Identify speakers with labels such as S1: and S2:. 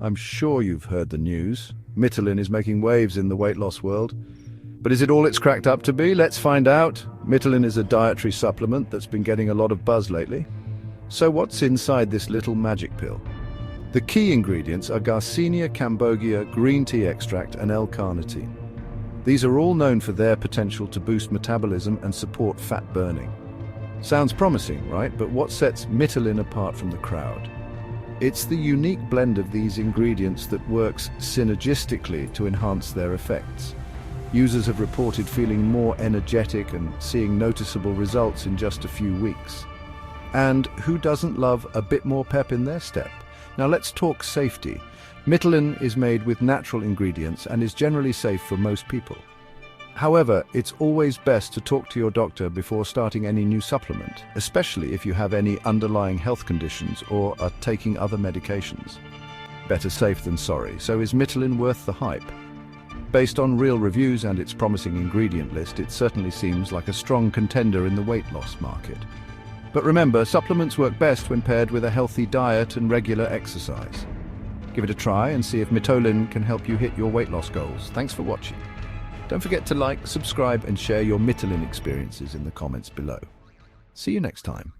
S1: I'm sure you've heard the news. Mitolyn is making waves in the weight loss world. But is it all it's cracked up to be? Let's find out. Mitolyn is a dietary supplement that's been getting a lot of buzz lately. So what's inside this little magic pill? The key ingredients are Garcinia cambogia, green tea extract, and L-carnitine. These are all known for their potential to boost metabolism and support fat burning. Sounds promising, right? But what sets Mitolyn apart from the crowd? It's the unique blend of these ingredients that works synergistically to enhance their effects. Users have reported feeling more energetic and seeing noticeable results in just a few weeks. And who doesn't love a bit more pep in their step? Now let's talk safety. Mitolyn is made with natural ingredients and is generally safe for most people. However, it's always best to talk to your doctor before starting any new supplement, especially if you have any underlying health conditions or are taking other medications. Better safe than sorry. So is Mitolyn worth the hype? Based on real reviews and its promising ingredient list, it certainly seems like a strong contender in the weight loss market. But remember, supplements work best when paired with a healthy diet and regular exercise. Give it a try and see if Mitolyn can help you hit your weight loss goals. Thanks for watching. Don't forget to like, subscribe, and share your Mitolyn experiences in the comments below. See you next time.